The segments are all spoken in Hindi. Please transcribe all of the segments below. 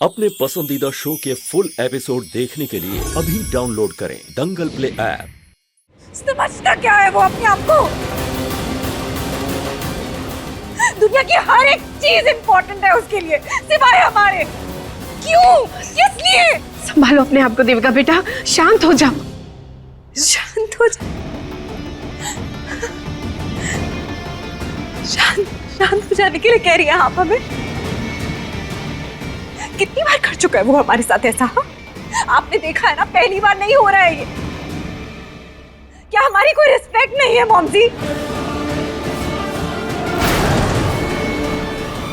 अपने पसंदीदा शो के फुल एपिसोड देखने के लिए अभी डाउनलोड करें दंगल प्ले ऐप। समझता क्या है वो अपने आप को? दुनिया की हर एक चीज इंपॉर्टेंट है उसके लिए, सिवाय हमारे। क्यों? किस लिए? संभालो अपने आप को देविका बेटा, शांत हो जाओ। शांत हो जाओ। शांत हो जाने के लिए कह रही है आप हमें? कितनी बार कर चुका है वो हमारे साथ ऐसा? हाँ? आपने देखा है ना, पहली बार नहीं हो रहा है ये। क्या हमारी कोई रिस्पेक्ट नहीं है मॉम जी?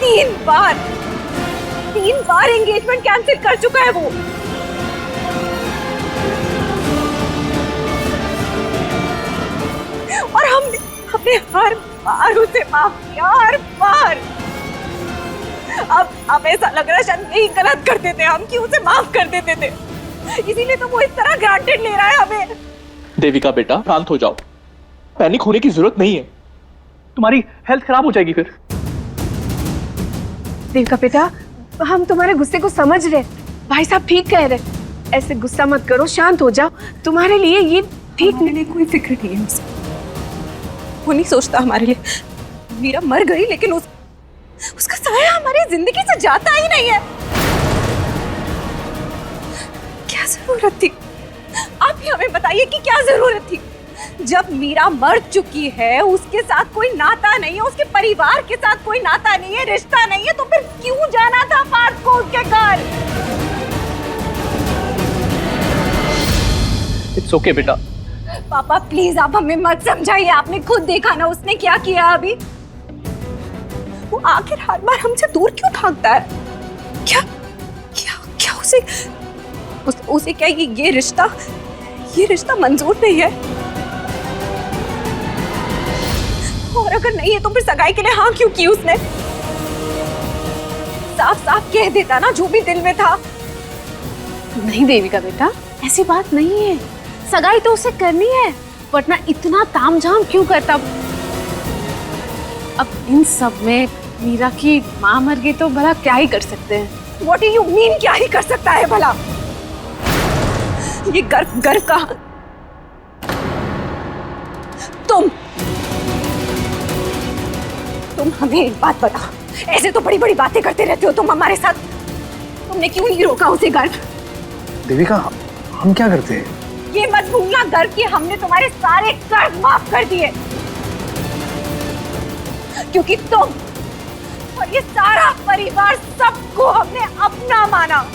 3 बार एंगेजमेंट कैंसिल कर चुका है वो। और हमने हर बार उसे माफ किया, हर बार। अब ऐसा लग रहा है शायद यही गलत करते थे हम, कि उसे माफ कर देते थे, इसीलिए तो वो इस तरह ग्रांटेड ले रहा है हमें। देविका बेटा, शांत हो जाओ। पैनिक होने की जरूरत नहीं है, तुम्हारी हेल्थ खराब हो जाएगी फिर। देविका बेटा, हम तुम्हारे गुस्से को समझ रहे, भाई साहब ठीक कह रहे। ऐसे गुस्सा मत करो, शांत हो जाओ। तुम्हारे लिए ये ठीक मेरे लिए कोई फिक्र नहीं है उसे। वो नहीं सोचता हमारे लिए। मीरा मर गई, लेकिन उसका साया हमारी जिंदगी से जाता ही नहीं है। क्या जरूरत थी? आप ही हमें बताइए कि क्या जरूरत थी? जब मीरा मर चुकी है, उसके साथ कोई नाता नहीं है, उसके परिवार के साथ कोई नाता नहीं है, रिश्ता नहीं है, तो फिर क्यों जाना था पार्थ को उसके घर? इट्स ओके बेटा। पापा प्लीज आप हमें मत समझाइए। आपने खुद देखा ना उसने क्या किया अभी। वो आखिर हर बार हमसे दूर क्यों भागता है? क्या क्या क्या उसे क्या ये रिश्ता मंजूर नहीं है? और अगर नहीं है तो फिर सगाई के लिए हाँ क्यों की उसने? साफ साफ कह देता ना जो भी दिल में था। नहीं देविका बेटा, ऐसी बात नहीं है। सगाई तो उसे करनी है, वरना इतना तामझाम क्यों करता? अब इन सब में मीरा की माँ मर गई तो भला क्या ही कर सकते हैं? What do you mean क्या ही कर सकता है भला? ये गर्व का तुम हमें एक बात बता। ऐसे तो बड़ी बड़ी बातें करते रहते हो तुम हमारे साथ। तुमने क्यों नहीं रोका उसे गर्व? देविका, हम क्या करते हैं? ये मत भूलना गर्व कि हमने तुम्हारे सारे कर्ज माफ कर दिए, क्योंकि तुम और ये सारा परिवार सबको हमने अपना माना।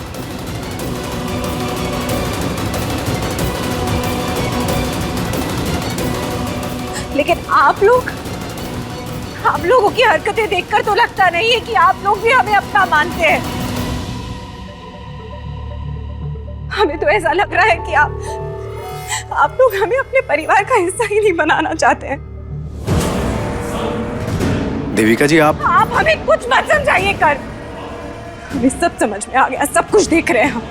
लेकिन आप लोगों की हरकतें देखकर तो लगता नहीं है कि आप लोग भी हमें अपना मानते हैं। हमें तो ऐसा लग रहा है कि आप लोग हमें अपने परिवार का हिस्सा ही नहीं बनाना चाहते हैं। देविका जी, आप हमें कुछ मत समझाइए कर। हमें सब समझ में आ गया, सब कुछ देख रहे हैं हम।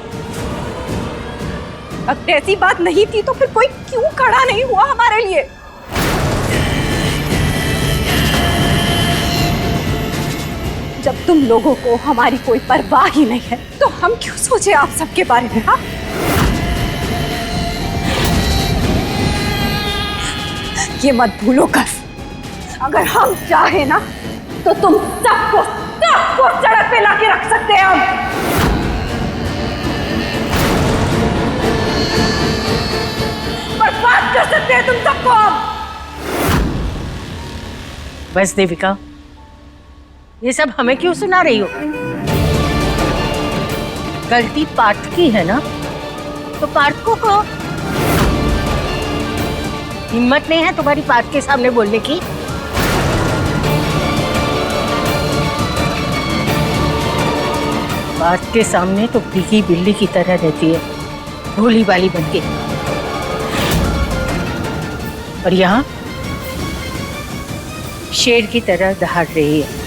अगर ऐसी बात नहीं थी तो फिर कोई क्यों खड़ा नहीं हुआ हमारे लिए? जब तुम लोगों को हमारी कोई परवाह ही नहीं है तो हम क्यों सोचे आप सबके बारे में? हाँ, ये मत भूलो कर, अगर हम चाहे ना तो तुम सबको सड़क पे लाके रख सकते हैं हम। बर्बाद कर सकते हैं तुम सबको हम। बस देविका, ये सब हमें क्यों सुना रही हो? गलती पार्थ की है ना, तो पार्थ को कहो। हिम्मत नहीं है तुम्हारी पार्थ के सामने बोलने की? पार्थ के सामने तो भीगी बिल्ली की तरह रहती है, भोली वाली बनके। और यहाँ शेर की तरह दहाड़ रही है।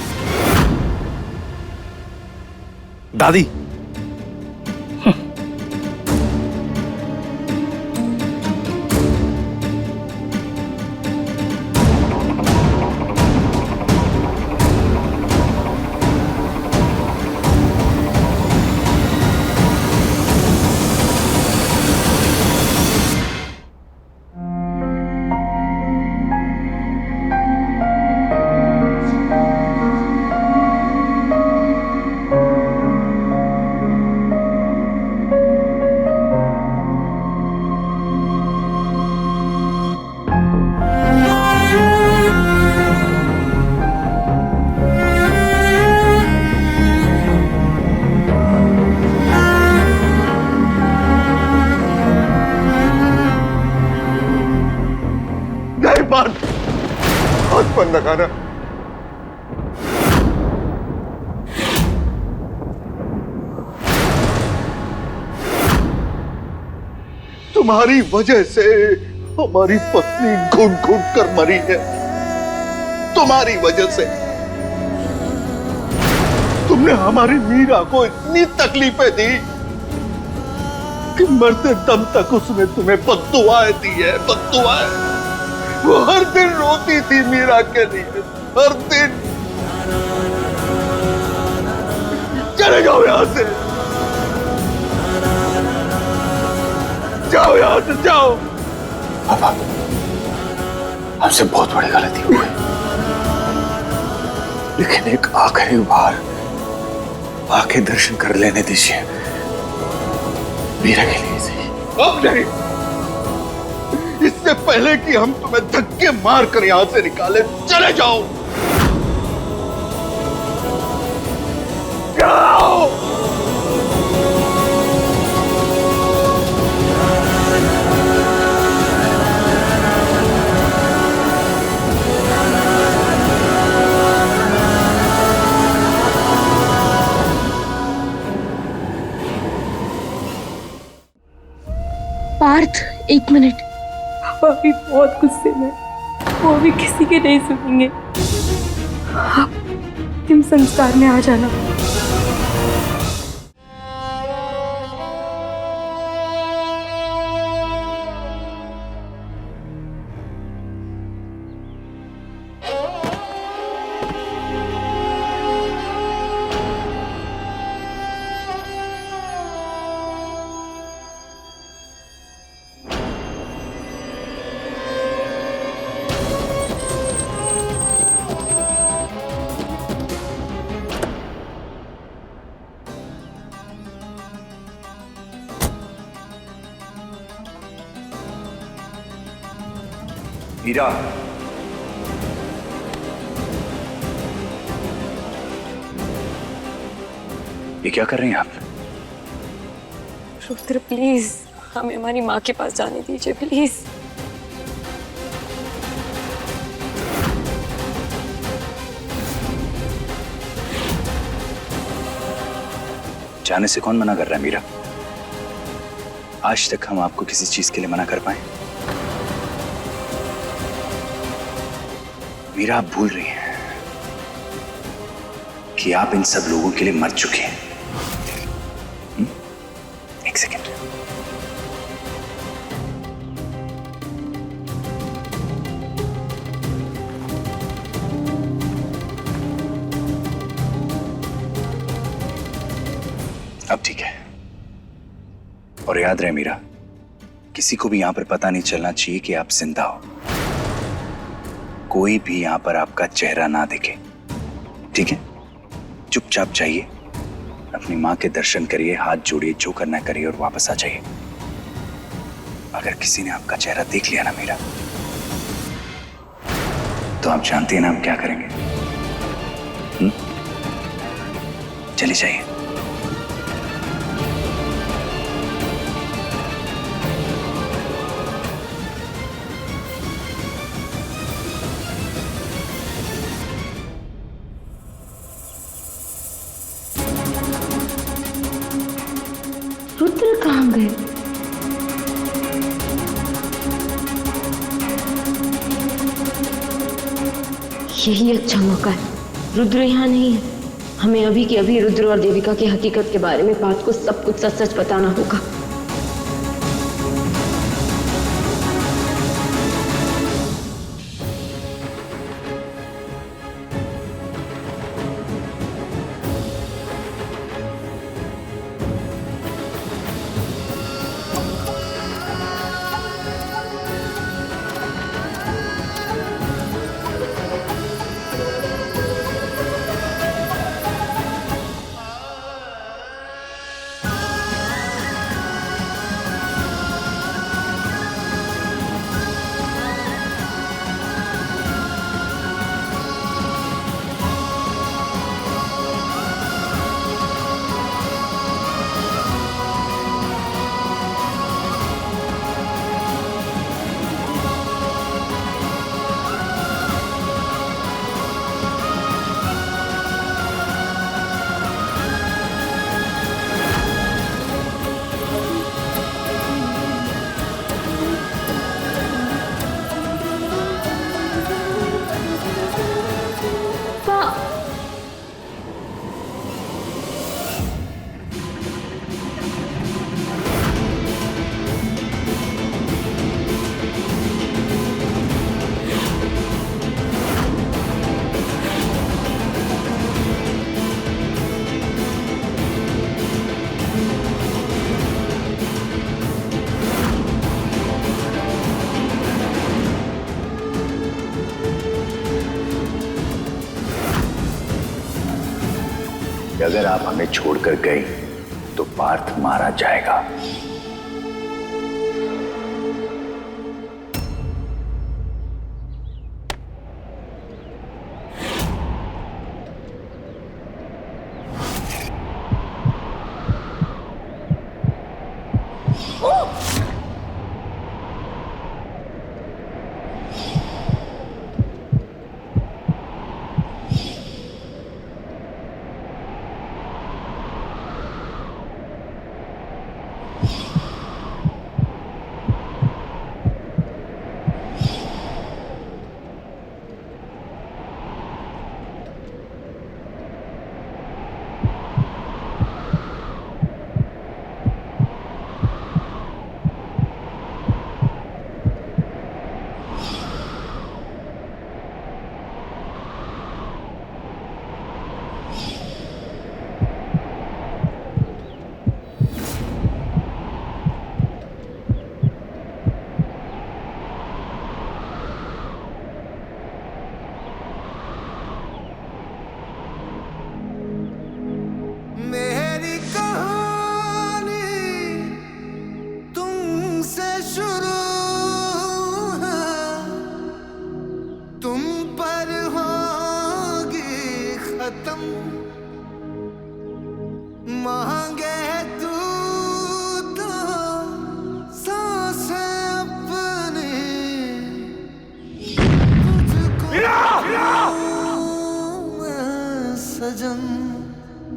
दादी, ध्यान रखा ना। तुम्हारी वजह से हमारी पत्नी घुट घुट कर मरी है, तुम्हारी वजह से। तुमने हमारी मीरा को इतनी तकलीफें दी कि मरते दम तक उसने तुम्हें बद्दुआएं दी है, बद्दुआएं। वो हर दिन रोती थी मीरा के लिए, हर दिन। चले जाओ यहां से, जाओ यहां से, जाओ। पापा, हमसे बहुत बड़ी गलती हुई, लेकिन एक आखिरी बार आके दर्शन कर लेने दीजिए, मीरा के लिए सही। अब नहीं, इससे पहले कि हम तुम्हें धक्के मार कर यहां से निकाले, चले जाओ, जाओ। पार्थ, एक मिनट। पापा भी बहुत गुस्से में, वो भी किसी के नहीं सुनेंगे। आप तुम संस्कार में आ जाना। मीरा, ये क्या कर रही हैं आप? रुद्र प्लीज, हमें हमारी माँ के पास जाने दीजिए प्लीज। जाने से कौन मना कर रहा है मीरा? आज तक हम आपको किसी चीज के लिए मना कर पाए? मीरा, आप भूल रही हैं कि आप इन सब लोगों के लिए मर चुके हैं। एक सेकेंड। अब ठीक है। और याद रहे मीरा, किसी को भी यहां पर पता नहीं चलना चाहिए कि आप जिंदा हो। कोई भी यहां पर आपका चेहरा ना देखे, ठीक है? चुपचाप जाइए, अपनी मां के दर्शन करिए, हाथ जोड़िए, जो करना करिए और वापस आ जाइए। अगर किसी ने आपका चेहरा देख लिया ना मीरा, तो आप जानते हैं ना हम क्या करेंगे। चली जाइए। रुद्र कहाँ गए? यही अच्छा मौका है। रुद्र यहाँ नहीं है। हमें अभी के अभी रुद्र और देविका की हकीकत के बारे में पार्थ को सब कुछ सच सच बताना होगा। अगर आप हमें छोड़कर गए तो पार्थ मारा जाएगा।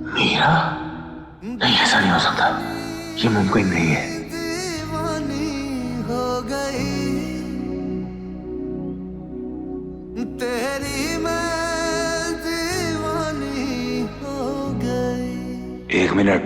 मीरा, नहीं ऐसा नहीं हो सकता, ये मुमकिन नहीं है। एक मिनट,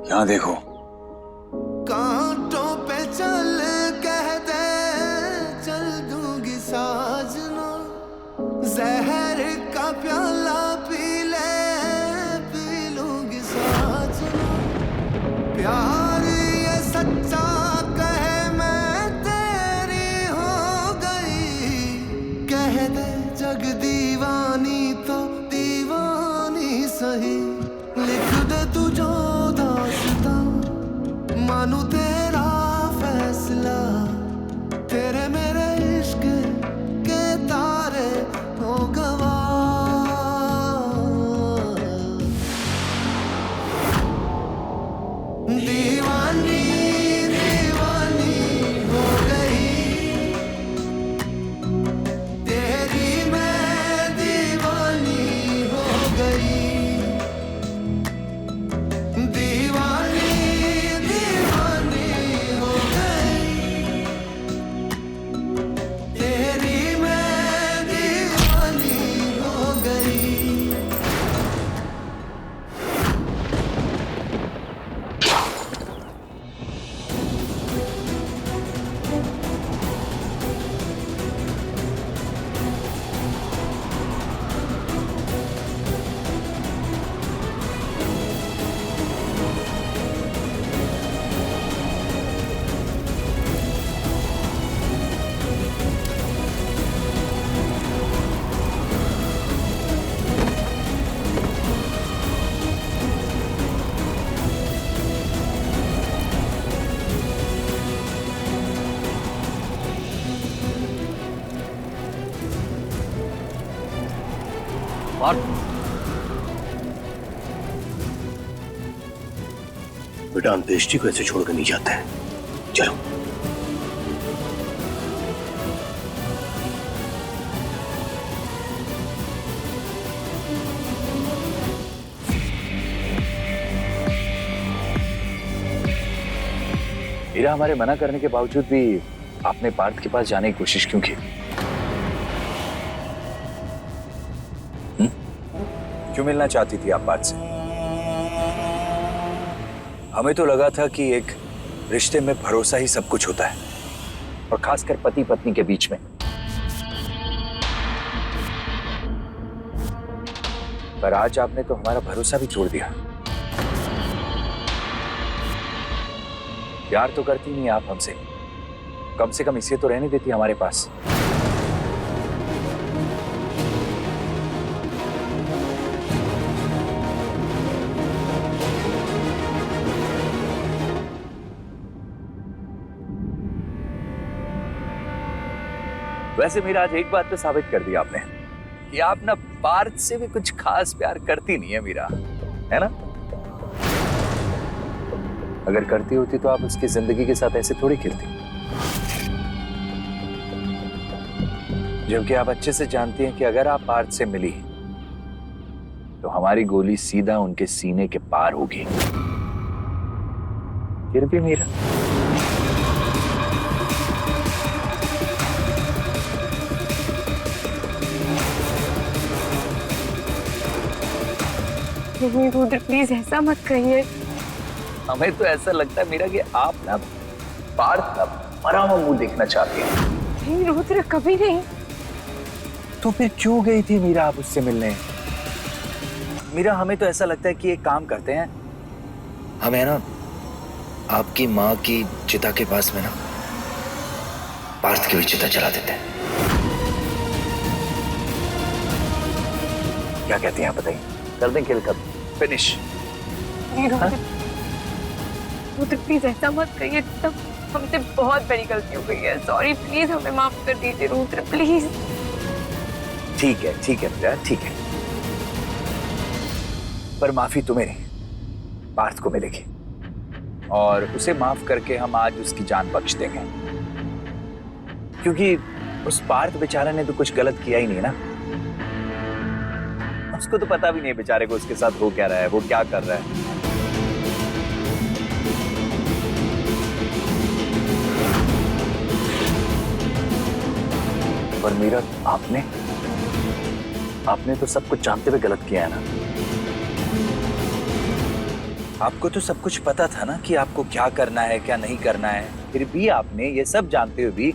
यहाँ देखो। कांटों पे चल कह दे चल दूंगी साजना, जहर का प्याला पी लूंगी साजना, प्यार ये सच्चा कहे मैं तेरी हो गई, कह दे जग दीवानी तो दीवानी सही, लिख दे तू जो मानू तेरा फैसला, तेरे मेरे इश्क के तारे हो गवा। दीवानी दीवानी हो गई, तेरी मैं दीवानी हो गई, दीवानी बेटा, अंत्येष्टि को ऐसे छोड़कर नहीं जाता है, चलो। मीरा, हमारे मना करने के बावजूद भी आपने पार्थ के पास जाने की कोशिश क्यों की? क्यों मिलना चाहती थी आप पार्थ से? हमें तो लगा था कि एक रिश्ते में भरोसा ही सब कुछ होता है, और खासकर पति पत्नी के बीच में। पर आज आपने तो हमारा भरोसा भी तोड़ दिया। प्यार तो करती नहीं आप हमसे, कम से कम इसे तो रहने देती हमारे पास। वैसे मेरा आज एक बात तो साबित कर दी आपने कि आप ना पार्थ से भी कुछ खास प्यार करती नहीं है मीरा, है ना? अगर करती होती तो आप उसकी जिंदगी के साथ ऐसे थोड़ी खेलती, जबकि आप अच्छे से जानती हैं कि अगर आप पार्थ से मिली तो हमारी गोली सीधा उनके सीने के पार होगी। फिर भी मीरा, नहीं रुद्र, प्लीज ऐसा मत कहिए। हमें तो ऐसा लगता है मीरा कि आप ना पार्थ का मरा हुआ मुंह देखना चाहती हैं। नहीं रुद्र, कभी नहीं। तो फिर क्यों गई थी मीरा आप उससे मिलने? मीरा, हमें तो ऐसा लगता है कि एक काम करते हैं, हमें ना आपकी माँ की चिता के पास में ना पार्थ की भी चिता जला देते हैं। क्या कहती हैं आप, बताइए? कर दें किल कर फिनिश। नहीं रुद्र, प्लीज ऐसा मत कहिए। तब हमसे बहुत बड़ी गलती हो गई है। सॉरी, प्लीज हमें माफ कर दीजिए रुद्र, प्लीज। ठीक है मीरा, ठीक है, पर माफी तुम्हें नहीं, पार्थ को मिलेगी, और उसे माफ करके हम आज उसकी जान बख्श देंगे, क्योंकि उस पार्थ बेचारे ने तो कुछ गलत किया ही नहीं ना। उसको तो पता भी नहीं बेचारे को उसके साथ हो क्या रहा है, वो क्या कर रहा है। पर मीरा, आपने तो सब कुछ जानते हुए गलत किया है ना। आपको तो सब कुछ पता था ना कि आपको क्या करना है क्या नहीं करना है, फिर भी आपने ये सब जानते हुए भी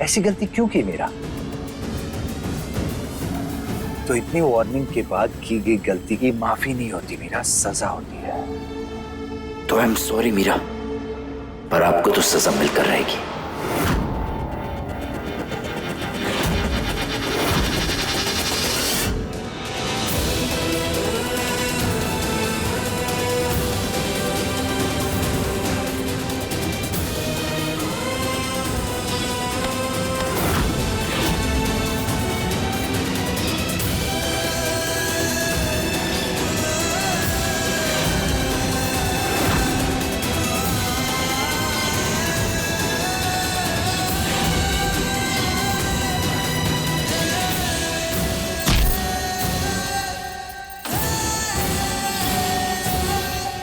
ऐसी गलती क्यों की मीरा? तो इतनी वार्निंग के बाद की गई गलती की माफी नहीं होती मीरा, सजा होती है। तो आई एम सॉरी मीरा, पर आपको तो सजा मिलकर रहेगी।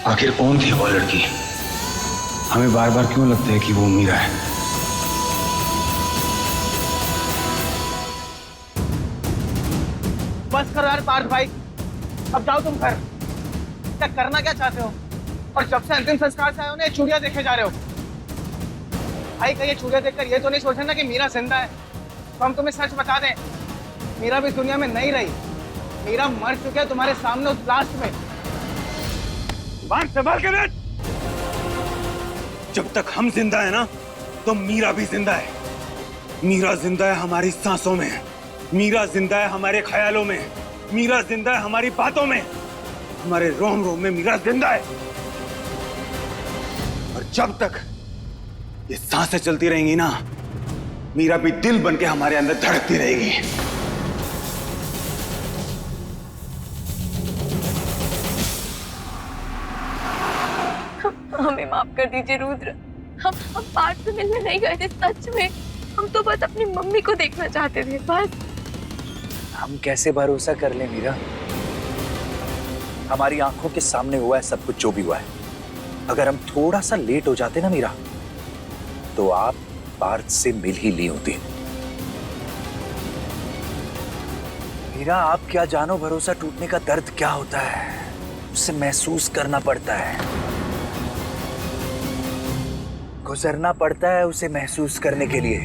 आखिर कौन थी वो लड़की? हमें बार बार क्यों लगता है कि वो मीरा है? बस करो यार पार्थ भाई, अब जाओ तुम घर। क्या करना क्या चाहते हो? और जब से अंतिम संस्कार से आए हो ना, चूड़ियां देखे जा रहे हो। भाई कहीं चूड़ियां देखकर ये तो नहीं सोचना कि मीरा जिंदा है। तो हम तुम्हें सच बता दें, मीरा भी दुनिया में नहीं रही। मीरा मर चुके हैं तुम्हारे सामने उस ब्लास्ट में। संभाल के बैठ। जब तक हम जिंदा है ना, तो मीरा भी जिंदा है। मीरा जिंदा है हमारी सांसों में, मीरा जिंदा है हमारे ख्यालों में, मीरा जिंदा है हमारी बातों में, हमारे रोम रोम में मीरा जिंदा है। और जब तक ये सांसें चलती रहेंगी ना, मीरा भी दिल बन के हमारे अंदर धड़कती रहेगी। हमें माफ कर दीजिए रुद्र। हम पार्थ से मिलने नहीं गए थे, सच में। हम तो बस अपनी मम्मी को देखना चाहते थे, बस। हम कैसे भरोसा कर लें मीरा? हमारी आंखों के सामने हुआ है सब कुछ जो भी हुआ है। अगर हम थोड़ा सा लेट हो जाते ना मीरा, तो आप पार्थ से मिल ही ली होती। मीरा, आप क्या जानो भरोसा टूटने का दर्द क्या होता है। उसे महसूस करना पड़ता है, गुजरना पड़ता है उसे महसूस करने के लिए।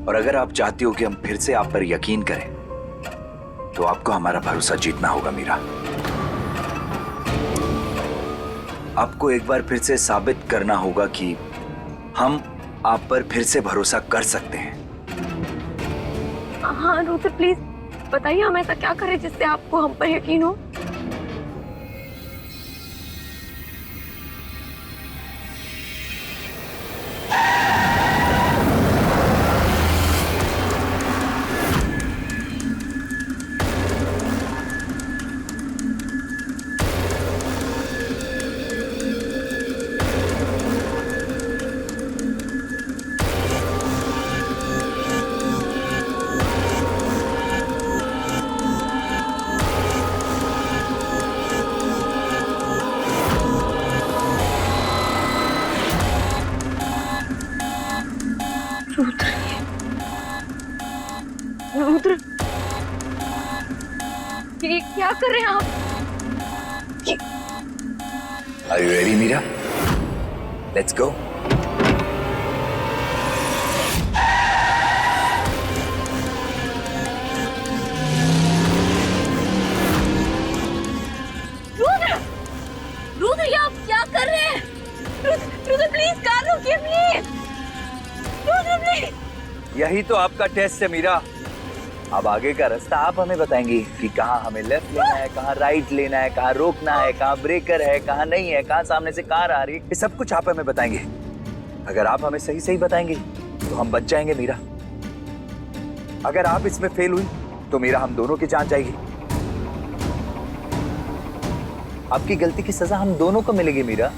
और अगर आप चाहती हो कि हम फिर से आप पर यकीन करें, तो आपको हमारा भरोसा जीतना होगा मीरा। आपको एक बार फिर से साबित करना होगा कि हम आप पर फिर से भरोसा कर सकते हैं। हाँ रुद्र प्लीज बताइए, हम ऐसा क्या करें जिससे आपको हम पर यकीन हो। रुद्र ये क्या कर रहे हैं आप? Are you ready, Meera? Let's go. Rudra ये आप क्या कर रहे हैं? रुद्र प्लीज कार रोकिए प्लीज। रुद्र प्लीज। यही तो आपका टेस्ट है मीरा। अब आगे का रास्ता आप हमें बताएंगी कि कहाँ हमें लेफ्ट लेना है, कहाँ राइट लेना है, कहाँ रोकना है, कहाँ ब्रेकर है, कहाँ नहीं है, कहाँ सामने से कार आ रही है। ये सब कुछ आप हमें बताएंगे। अगर आप हमें सही सही बताएंगे तो हम बच जाएंगे मीरा। अगर आप इसमें फेल हुई तो मीरा हम दोनों की जान जाएगी। आपकी गलती की सजा हम दोनों को मिलेगी मीरा,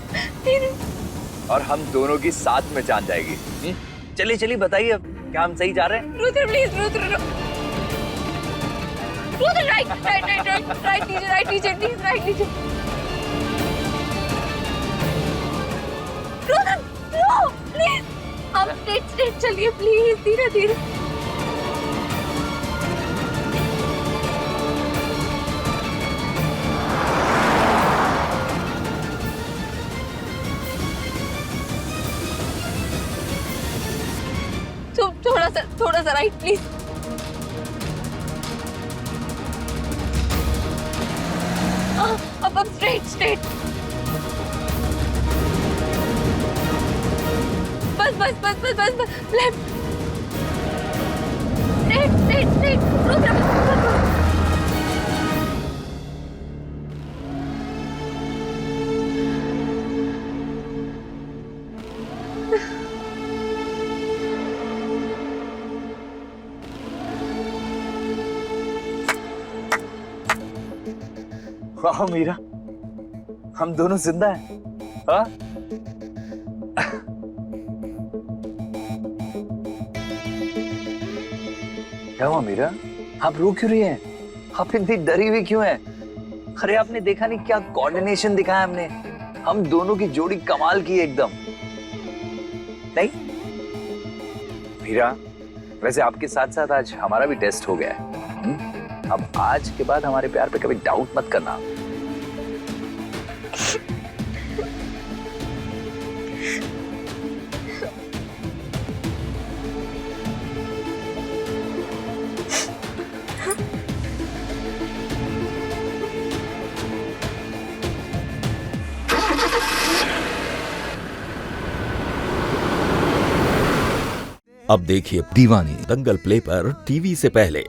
और हम दोनों की साथ में जान जाएगी। चलिए चलिए बताइए, अब क्या हम सही जा रहे हैं? रुद्र प्लीज रुद्र राइट लीजिए प्लीज राइट लीजिए। रुद्र नो प्लीज आप स्ट्रेट चलिए प्लीज, धीरे धीरे। थोड़ा सा राइट प्लीज। अब स्ट्रेट बस लेफ्ट स्ट्रेट वाह मीरा, हम दोनों जिंदा हैं। हाँ? क्या हुआ मीरा, आप रो क्यों रही हैं? आप इतनी डरी हुई क्यों हैं? अरे आपने देखा नहीं क्या कोऑर्डिनेशन दिखाया हमने। हम दोनों की जोड़ी कमाल की एकदम। नहीं मीरा, वैसे आपके साथ साथ आज हमारा भी टेस्ट हो गया है। अब आज के बाद हमारे प्यार पे कभी डाउट मत करना। अब देखिए दीवानी दंगल प्ले पर टीवी से पहले।